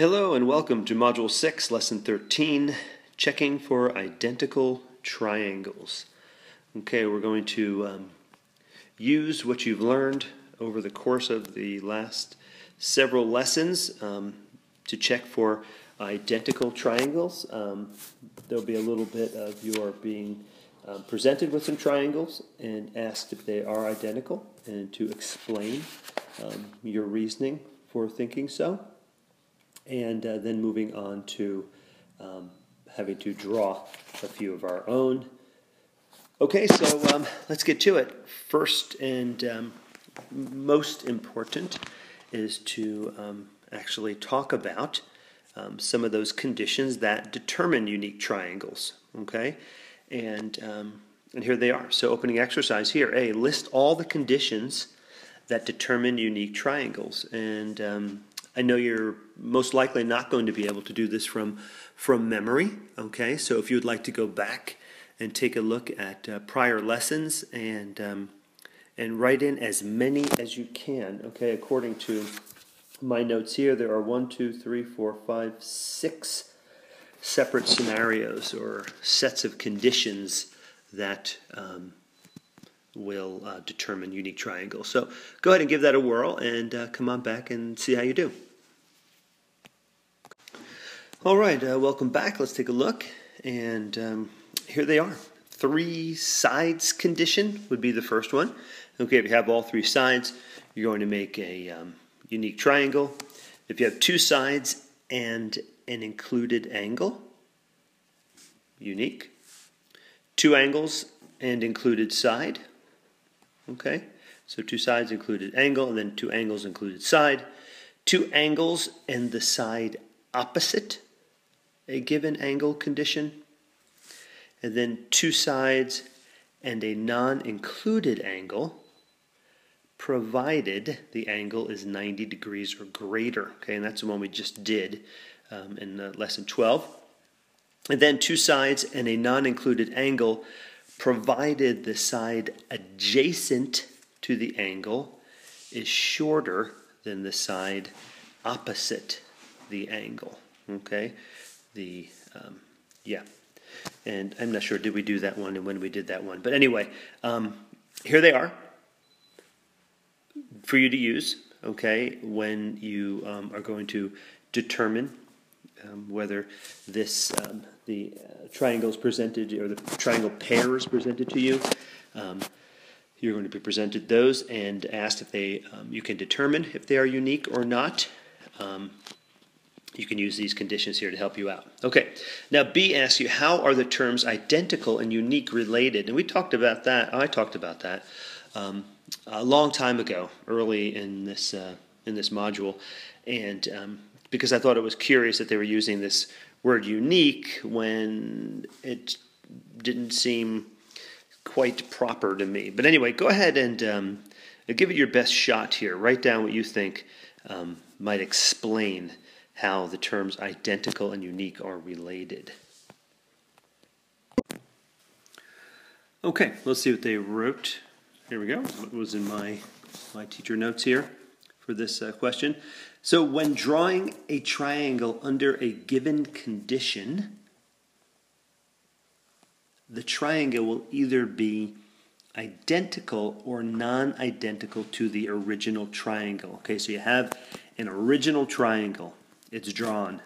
Hello and welcome to Module 6, Lesson 13, Checking for Identical Triangles. Okay, we're going to use what you've learned over the course of the last several lessons to check for identical triangles. There'll be a little bit of your being presented with some triangles and asked if they are identical and to explain your reasoning for thinking so. And then moving on to having to draw a few of our own. Okay, so let's get to it. First and most important is to actually talk about some of those conditions that determine unique triangles. Okay, and here they are. So opening exercise here. A, list all the conditions that determine unique triangles. And I know you're most likely not going to be able to do this from memory, okay? So if you would like to go back and take a look at prior lessons and write in as many as you can, okay? According to my notes here, there are 6 separate scenarios or sets of conditions that will determine unique triangles. So go ahead and give that a whirl and come on back and see how you do. All right, welcome back. Let's take a look. And here they are. 3 sides condition would be the first one. Okay, if you have all 3 sides, you're going to make a unique triangle. If you have 2 sides and an included angle, unique. 2 angles and included side. Okay, so 2 sides included angle, and then 2 angles included side. 2 angles and the side opposite a given angle condition. And then 2 sides and a non-included angle, provided the angle is 90 degrees or greater. Okay, and that's the one we just did in lesson 12. And then 2 sides and a non-included angle, provided the side adjacent to the angle is shorter than the side opposite the angle. Okay, yeah, and I'm not sure, did we do that one and when we did that one? But anyway, here they are for you to use, okay, when you are going to determine whether this the triangle is presented, or the triangle pair is presented to you. You're going to be presented those and asked if they you can determine if they are unique or not. You can use these conditions here to help you out. Okay, now B asks you, how are the terms identical and unique related? And we talked about that. I talked about that a long time ago, early in this module, and because I thought it was curious that they were using this word unique when it didn't seem quite proper to me. But anyway, go ahead and give it your best shot here. Write down what you think might explain how the terms identical and unique are related. Okay, let's see what they wrote. Here we go. What was in my teacher notes here for this question. So when drawing a triangle under a given condition, the triangle will either be identical or non-identical to the original triangle. Okay, so you have an original triangle. It's drawn.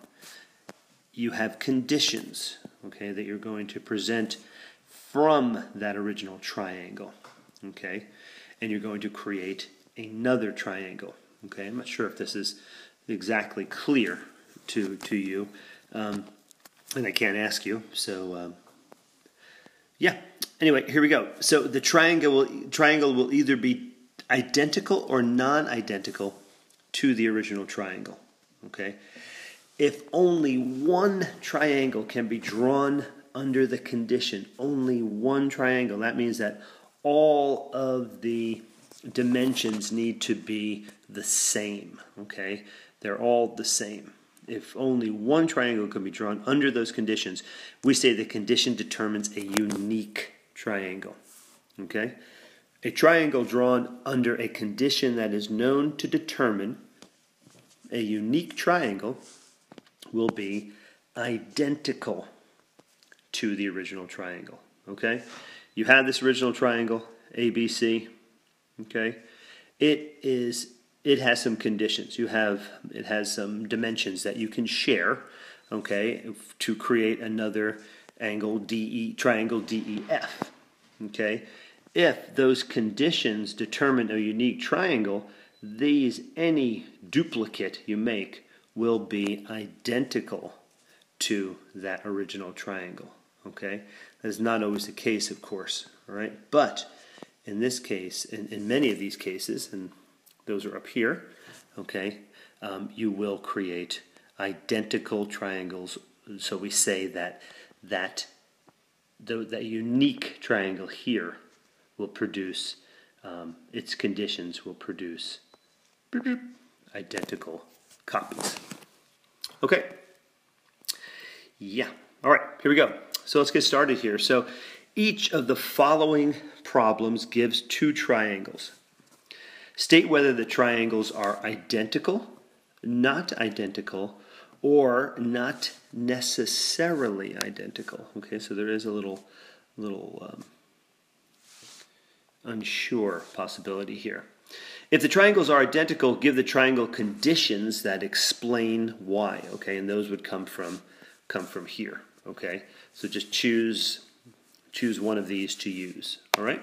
You have conditions, okay, that you're going to present from that original triangle, okay, and you're going to create another triangle. Okay, I'm not sure if this is exactly clear to you, and I can't ask you. So yeah. Anyway, here we go. So the triangle will either be identical or non-identical to the original triangle. Okay, if only one triangle can be drawn under the condition, only one triangle, that means that all of the dimensions need to be the same. Okay, they're all the same. If only one triangle can be drawn under those conditions, we say the condition determines a unique triangle. Okay, a triangle drawn under a condition that is known to determine a unique triangle will be identical to the original triangle. Okay? You have this original triangle, ABC. Okay? It has some conditions. It has some dimensions that you can share, okay, to create another triangle DEF. Okay? If those conditions determine a unique triangle, any duplicate you make will be identical to that original triangle. Okay? That is not always the case, of course. All right? But in this case, in many of these cases, and those are up here, okay, you will create identical triangles. So we say that unique triangle here will produce, its conditions will produce identical copies. Okay. Yeah. All right. Here we go. So let's get started here. So each of the following problems gives two triangles. State whether the triangles are identical, not identical, or not necessarily identical. Okay, so there is a little unsure possibility here. If the triangles are identical, give the triangle conditions that explain why. Okay, and those would come from here. Okay, so just choose one of these to use. All right.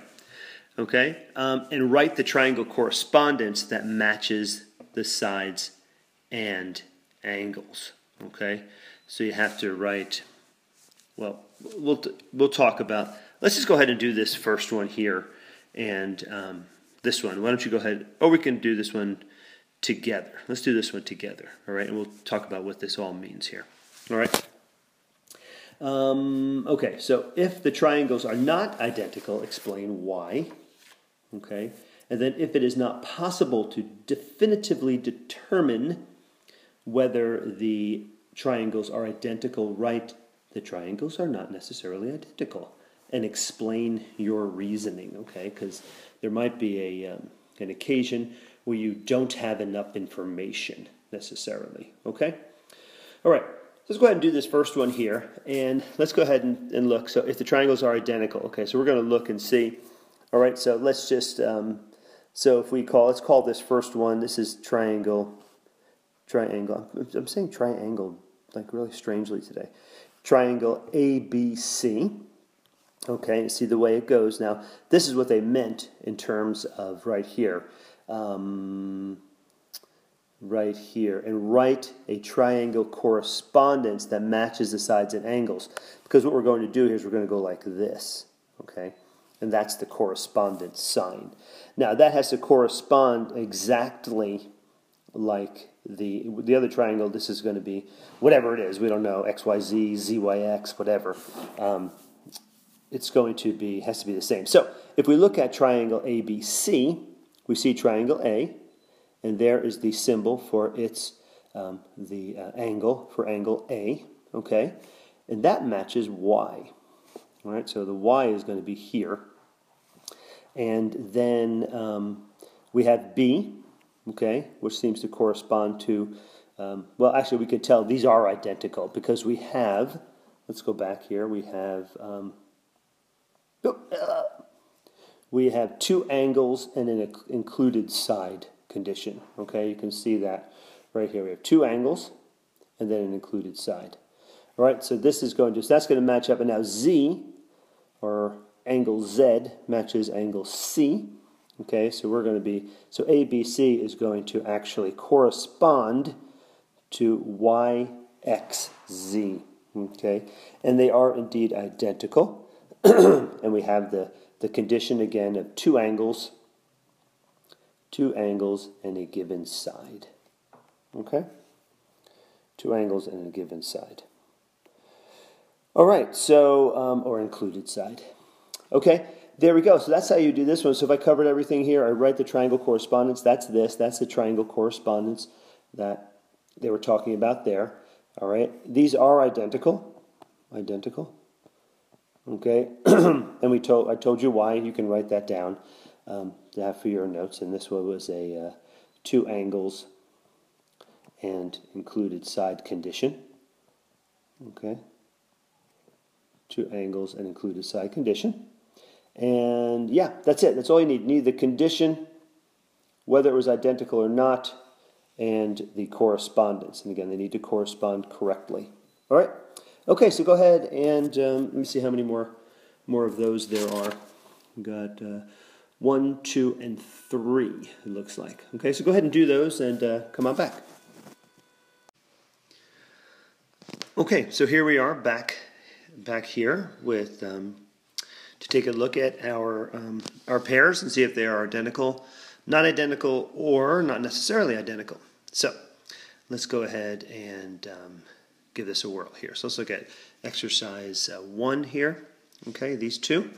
Okay, and write the triangle correspondence that matches the sides and angles. Okay, so you have to write. Well, we'll talk about. Let's just go ahead and do this first one here, and this one. Why don't you go ahead? Or we can do this one together. Let's do this one together. All right, and we'll talk about what this all means here. All right. Okay, so if the triangles are not identical, explain why. Okay, and then if it is not possible to definitively determine whether the triangles are identical, write the triangles are not necessarily identical, and explain your reasoning. Okay, because there might be an occasion where you don't have enough information necessarily. Okay, all right. Let's go ahead and do this first one here, and let's go ahead and look. So if the triangles are identical, okay, so we're going to look and see. All right, so let's just, so if let's call this first one, this is triangle. I'm saying triangle like really strangely today. Triangle ABC. Okay, see the way it goes. Now, this is what they meant in terms of right here. Right here, and write a triangle correspondence that matches the sides and angles. Because what we're going to do here is we're going to go like this, okay? And that's the correspondence sign. Now, that has to correspond exactly like the other triangle. This is going to be whatever it is. We don't know, XYZ, ZYX, whatever. It's going to be, has to be the same. So, if we look at triangle ABC, we see triangle A. And there is the symbol for its angle, for angle A, okay? And that matches Y. All right, so the Y is going to be here. And then we have B, okay, which seems to correspond to, well, actually we could tell these are identical because we have, let's go back here, we have two angles and an included side condition. Okay, you can see that right here. We have two angles and then an included side. All right, so this is going to, so that's going to match up, and now Z, or angle Z, matches angle C. Okay, so we're going to be, so ABC is going to actually correspond to YXZ. Okay, and they are indeed identical. And we have the condition again of two angles and a given side. Okay? Two angles and a given side. All right, so, or included side. Okay, there we go. So that's how you do this one. So if I covered everything here, I write the triangle correspondence. That's this. That's the triangle correspondence that they were talking about there. All right, these are identical. Identical. Okay, and I told you why. You can write that down. That for your notes, and this one was a two angles and included side condition. Okay. Two angles and include a side condition. And yeah, that's it. That's all you need. You need the condition, whether it was identical or not, and the correspondence. And again, they need to correspond correctly. All right. Okay, so go ahead and let me see how many more of those there are. We've got 1, 2, and 3, it looks like. Okay, so go ahead and do those and come on back. Okay, so here we are back here with to take a look at our pairs and see if they are identical, not identical, or not necessarily identical. So let's go ahead and give this a whirl here. So let's look at exercise 1 here. Okay, these two.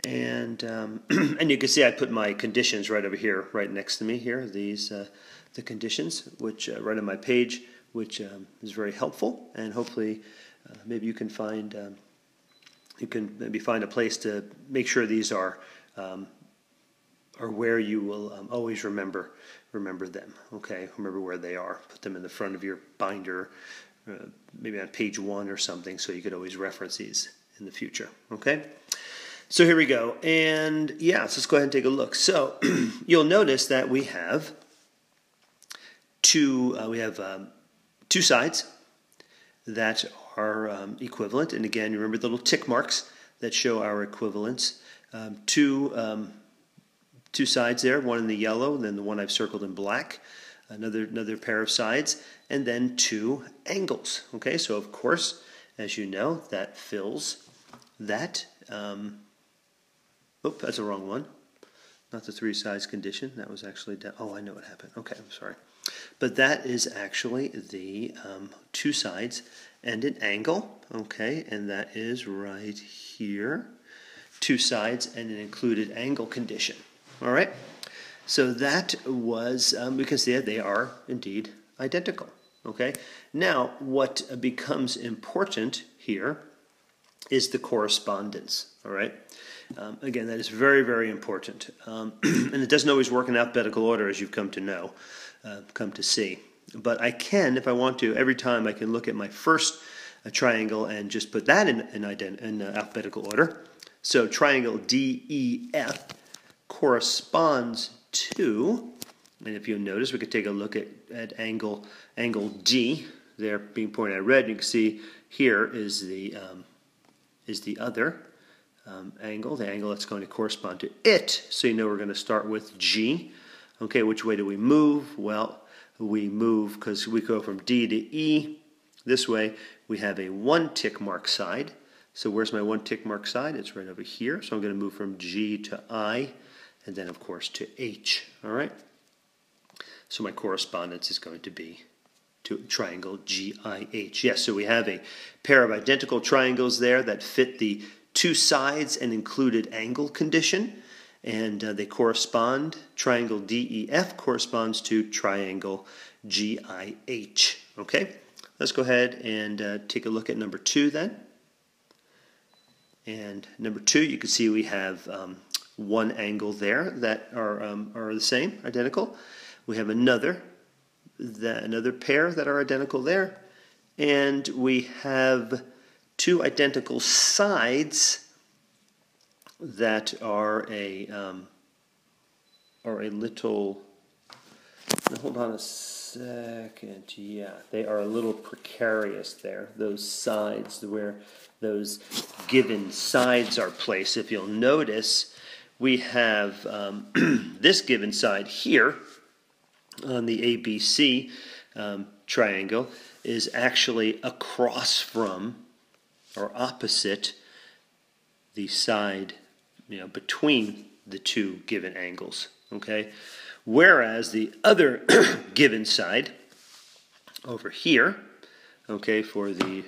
And and you can see I put my conditions right over here, right next to me here. These the conditions, which right on my page, which is very helpful. And hopefully, maybe you can find a place to make sure these are where you will always remember them. Okay, remember where they are. Put them in the front of your binder, maybe on page 1 or something, so you could always reference these in the future. Okay. So here we go, and yeah, so let's go ahead and take a look. So you'll notice that we have two sides that are equivalent, and again, you remember the little tick marks that show our equivalence. Two sides there, one in the yellow, and then the one I've circled in black. Another pair of sides, and then 2 angles. Okay, so of course, as you know, that fills that. That's the wrong one. Not the 3 sides condition. That was actually down. Oh, I know what happened. Okay, I'm sorry. But that is actually the 2 sides and an angle. Okay, and that is right here. 2 sides and an included angle condition. All right. So that was, we can see that they are indeed identical. Okay. Now, what becomes important here is the correspondence. All right. Again, that is very, very important. And it doesn't always work in alphabetical order, as you've come to know, come to see. But I can, if I want to, every time I can look at my first triangle and just put that in alphabetical order. So triangle DEF corresponds to, and if you'll notice, we could take a look at angle D there being pointed at red. You can see here is the other angle, the angle that's going to correspond to it. So you know we're going to start with G. Okay, which way do we move? Well, we move because we go from D to E. This way we have a 1 tick mark side. So where's my 1 tick mark side? It's right over here. So I'm going to move from G to I, and then of course to H. All right. So my correspondence is going to be to triangle GIH. Yes, so we have a pair of identical triangles there that fit the 2 sides and included angle condition, and they correspond. Triangle DEF corresponds to triangle GIH. Okay, let's go ahead and take a look at number 2 then. And number 2, you can see we have 1 angle there that are the same, identical. We have another pair that are identical there, and we have 2 identical sides that are a little. Now hold on a second. Yeah, they are a little precarious there. Those sides, where those given sides are placed. If you'll notice, we have this given side here on the ABC triangle is actually across from or opposite the side, between the 2 given angles. Okay, whereas the other given side over here, okay, for the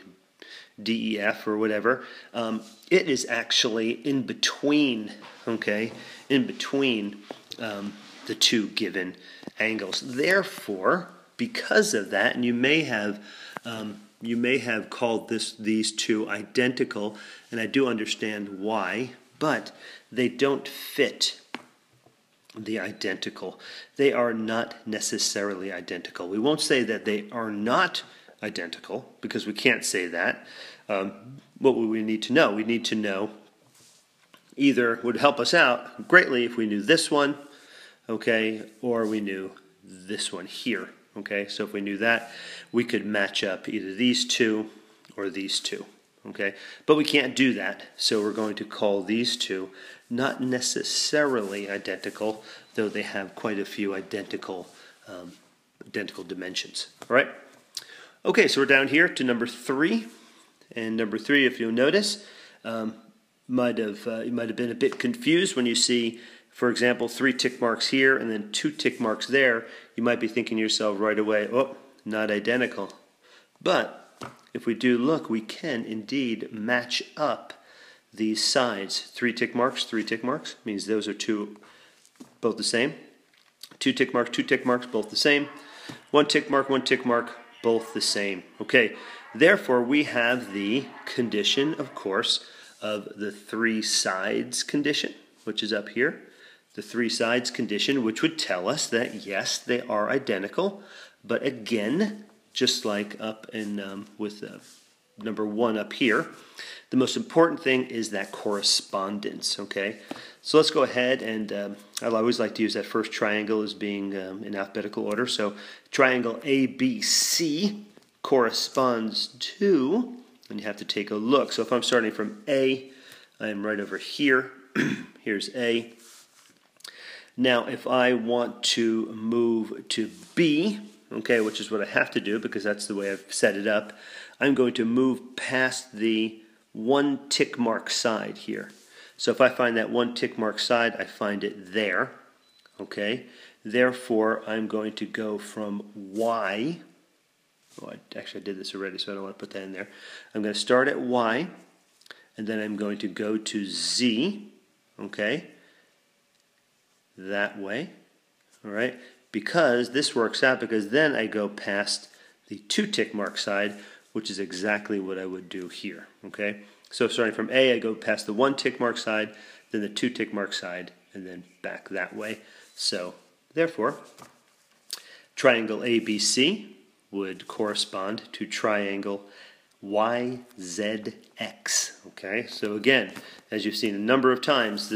DEF or whatever, it is actually in between. Okay, in between the 2 given angles. Therefore, because of that, and you may have called these 2 identical, and I do understand why, but they don't fit the identical. They are not necessarily identical. We won't say that they are not identical, because we can't say that. What would we need to know? We need to know, either would help us out greatly if we knew this one, okay, or we knew this one here, okay? So if we knew that, we could match up either these two or these two, okay? But we can't do that, so we're going to call these two not necessarily identical, though they have quite a few identical dimensions, all right? Okay, so we're down here to number 3, and number 3, if you'll notice, you might have been a bit confused when you see, for example, 3 tick marks here and then 2 tick marks there. You might be thinking to yourself right away, oh, not identical. But if we do look, we can indeed match up these sides. 3 tick marks means those are both the same. 2 tick marks, both the same. 1 tick mark, both the same. Okay, therefore we have the condition, of course, of the 3 sides condition, which is up here. The 3 sides condition, which would tell us that yes, they are identical, but again, just like up in with number 1 up here, the most important thing is that correspondence, okay? So let's go ahead, and I always like to use that first triangle as being in alphabetical order. So triangle ABC corresponds to, and you have to take a look. So if I'm starting from A, I am right over here. Here's A. Now if I want to move to B, okay, which is what I have to do because that's the way I've set it up, I'm going to move past the 1 tick mark side here. So if I find that 1 tick mark side, I find it there, okay? Therefore, I'm going to go from Y. Oh, actually I did this already, so I don't want to put that in there. I'm going to start at Y, and then I'm going to go to Z, okay? That way, all right? Because this works out, because then I go past the 2 tick mark side, which is exactly what I would do here, okay? So starting from A, I go past the 1 tick mark side, then the 2 tick mark side, and then back that way. So therefore, triangle ABC would correspond to triangle YZX, okay? So again, as you've seen a number of times,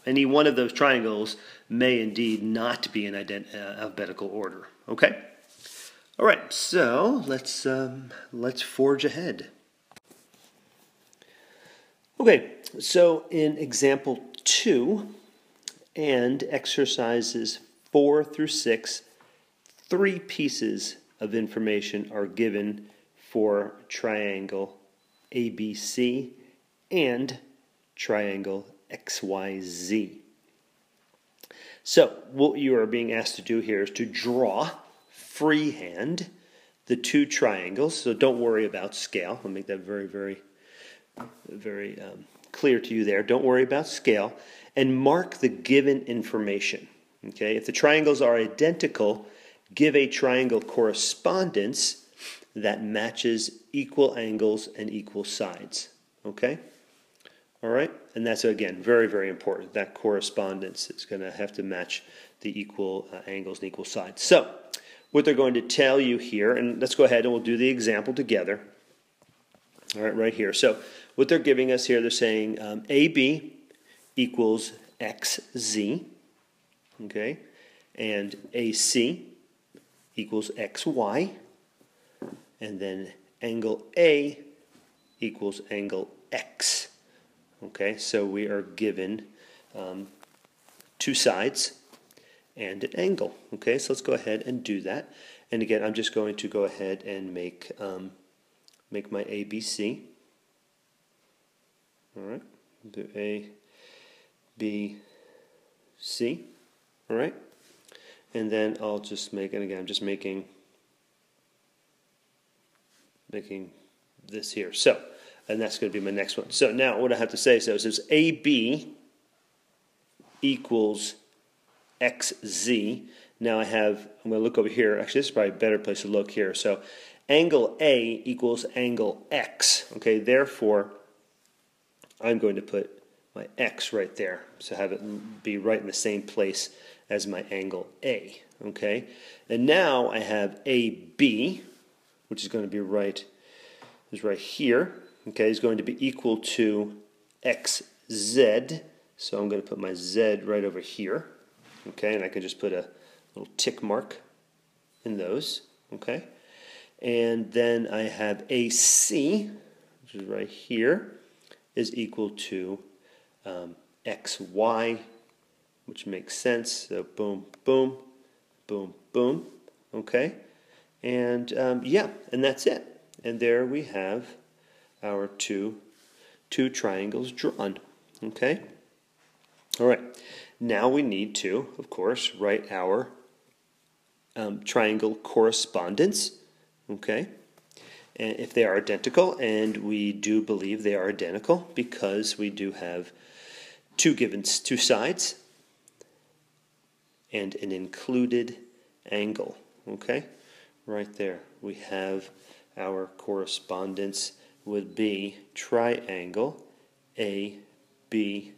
any one of those triangles may indeed not be in alphabetical order, okay? All right, so let's forge ahead. Okay, so in example 2 and exercises 4 through 6, 3 pieces of information are given for triangle ABC and triangle XYZ. So what you are being asked to do here is to draw freehand the 2 triangles. So don't worry about scale. I'll make that very, very clear to you there. Don't worry about scale. And mark the given information. Okay? If the triangles are identical, give a triangle correspondence that matches equal angles and equal sides. Okay? All right? And that's, again, very, very important. That correspondence is going to have to match the equal angles and equal sides. So what they're going to tell you here, and let's go ahead and we'll do the example together. All right, right here. So what they're giving us here, they're saying AB equals XZ, okay, and AC equals XY, and then angle A equals angle X. Okay, so we are given 2 sides and an angle. Okay, so let's go ahead and do that. And again, I'm just going to go ahead and make my ABC. All right, do A, B, C. All right, and then I'll just make, and again, I'm just making this here. So, and that's going to be my next one. So now what I have to say, so it says AB equals XZ. Now I'm going to look over here. Actually, this is probably a better place to look here. So angle A equals angle X. Okay, therefore, I'm going to put my X right there. So have it be right in the same place as my angle A. Okay, and now I have AB, which is going to be right here, okay, is going to be equal to xz. So I'm going to put my z right over here, okay, and I can just put a little tick mark in those, okay. And then I have AC, which is right here, is equal to xy, which makes sense. So boom, boom, boom, boom, okay. And yeah, and that's it. And there we have our two triangles drawn, okay. All right, now we need to, of course, write our triangle correspondence, okay, and if they are identical, and we do believe they are identical because we do have two sides and an included angle, okay, right there we have our correspondence would be triangle ABC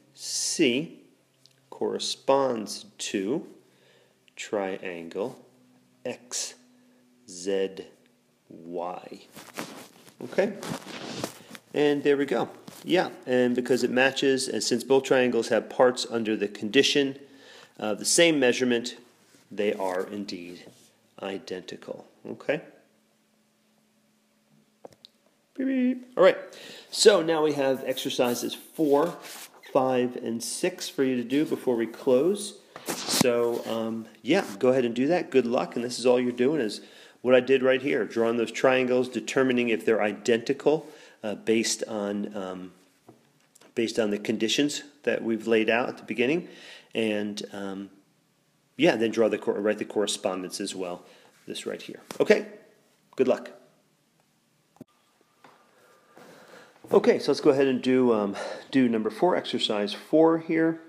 corresponds to triangle XZY. Okay, and there we go. Yeah, and because it matches, and since both triangles have parts under the condition of the same measurement, they are indeed identical. Okay. Beep, beep. All right, so now we have exercises 4, 5, and 6 for you to do before we close. So yeah, go ahead and do that. Good luck, and this is all you're doing is what I did right here, drawing those triangles, determining if they're identical based on the conditions that we've laid out at the beginning, and yeah, then write the correspondence as well. This right here. Okay, good luck. Okay, so let's go ahead and do number 4, exercise 4 here.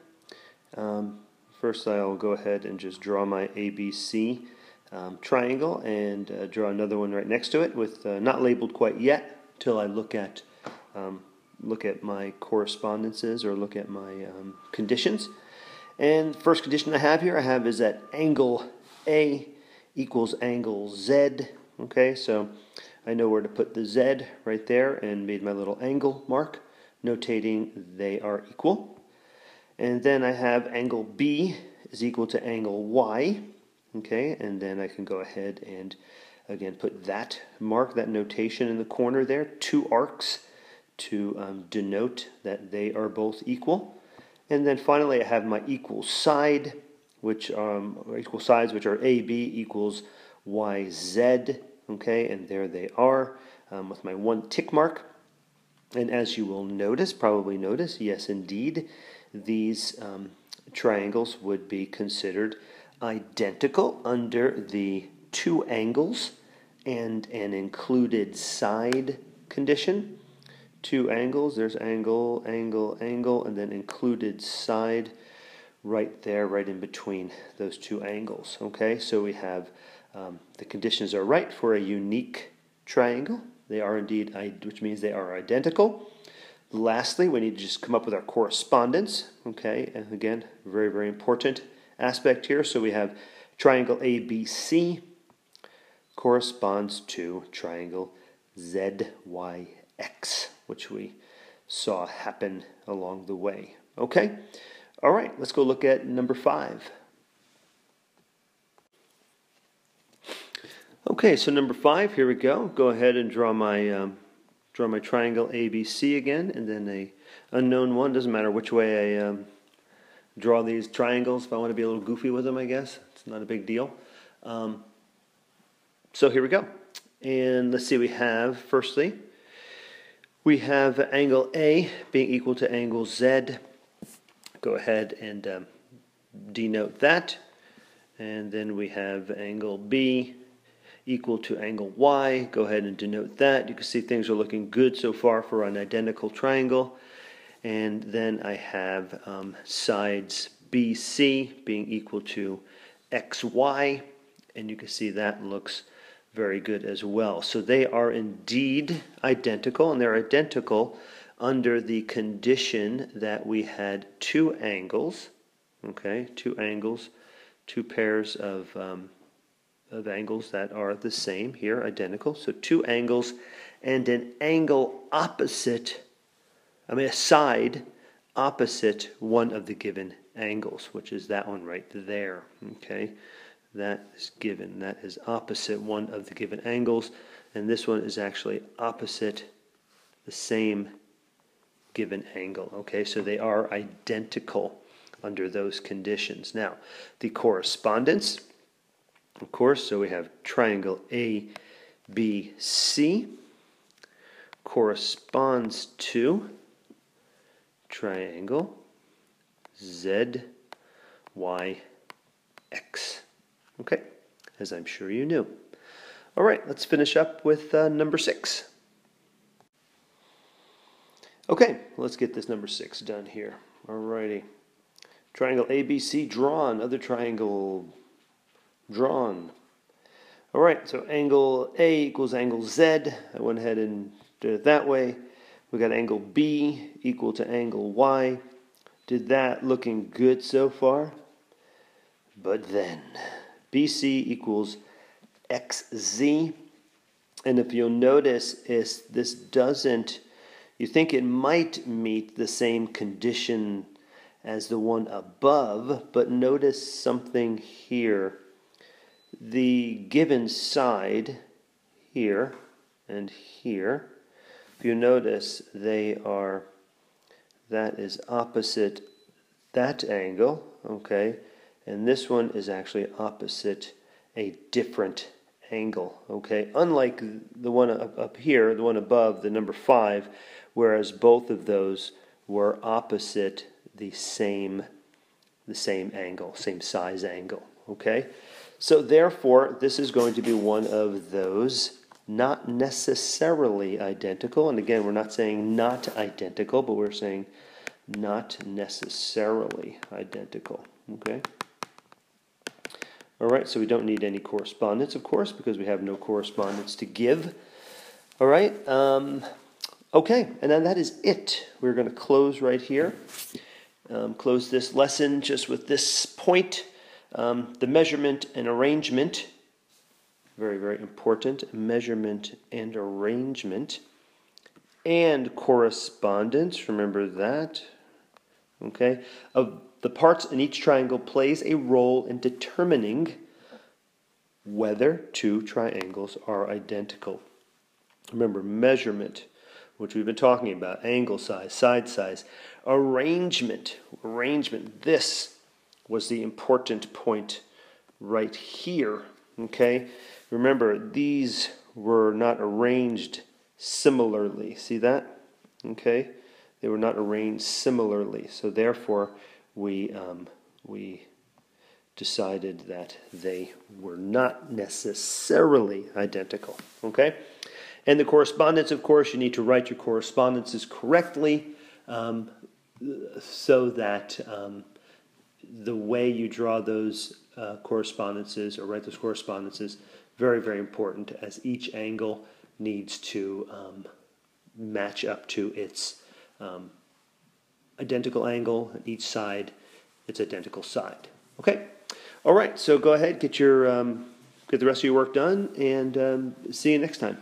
First, I'll go ahead and just draw my ABC triangle and draw another one right next to it with not labeled quite yet till I look at my correspondences or look at my conditions. And first condition I have here is that angle A equals angle Z. Okay, so I know where to put the Z right there and made my little angle mark, notating they are equal. And then I have angle B is equal to angle Y. Okay, and then I can go ahead and again put that mark, that notation in the corner there, 2 arcs to denote that they are both equal. And then finally I have my equal sides, which are AB equals YZ. Okay, and there they are with my 1 tick mark. And as you will probably notice, yes indeed, these triangles would be considered identical under the 2 angles and an included side condition. 2 angles, there's angle, angle, angle, and then included side right there, right in between those 2 angles. Okay, so we have the conditions are right for a unique triangle. They are indeed, which means they are identical. Lastly, we need to just come up with our correspondence. Okay, and again, very, very important aspect here. So we have triangle ABC corresponds to triangle ZYX, which we saw happen along the way. Okay, all right, let's go look at number 5. Okay, so number 5, here we go. Go ahead and draw my triangle ABC again, and then a unknown one. Doesn't matter which way I draw these triangles. If I want to be a little goofy with them, I guess it's not a big deal. So here we go, and let's see. Firstly, we have angle A being equal to angle Z. Go ahead and denote that, and then we have angle B equal to angle Y. Go ahead and denote that. You can see things are looking good so far for an identical triangle. And then I have sides BC being equal to XY, and you can see that looks very good as well. So they are indeed identical, and they're identical under the condition that we had 2 angles, okay, 2 angles, 2 pairs of of angles that are the same here, identical. So two angles and an angle opposite, a side opposite one of the given angles, which is that one right there. Okay, that is given. That is opposite one of the given angles, and this one is actually opposite the same given angle. Okay, so they are identical under those conditions. Now, the correspondence, of course, so we have triangle ABC corresponds to triangle ZYX. Okay, as I'm sure you knew. All right, let's finish up with number 6. Okay, let's get this number 6 done here. All righty. Triangle ABC drawn, other triangle drawn. All right, so angle A equals angle Z. I went ahead and did it that way. We got angle B equal to angle Y. Did that, looking good so far. But then BC equals XZ. And if you'll notice, this doesn't, you think it might meet the same condition as the one above, but notice something here. The given side here and here, if you notice, that is opposite that angle, okay? And this one is actually opposite a different angle, okay? Unlike the one up here, the one above, the number 5, whereas both of those were opposite the same angle, same size angle, okay? So therefore, this is going to be one of those not necessarily identical. And again, we're not saying not identical, but we're saying not necessarily identical, okay? All right, so we don't need any correspondence, of course, because we have no correspondence to give. All right, okay, and then that is it. We're going to close right here. Close this lesson just with this point. The measurement and arrangement, very, very important, measurement and arrangement, and correspondence, remember that, okay, of the parts in each triangle plays a role in determining whether two triangles are identical. Remember, measurement, which we've been talking about, angle size, side size, arrangement, this was the important point right here, okay? Remember, these were not arranged similarly. See that? Okay? They were not arranged similarly. So therefore, we decided that they were not necessarily identical, okay? And the correspondence, of course, you need to write your correspondences correctly so that the way you draw those correspondences or write those correspondences, very, very important, as each angle needs to match up to its identical angle, and each side its identical side. Okay? All right, so go ahead, get the rest of your work done, and see you next time.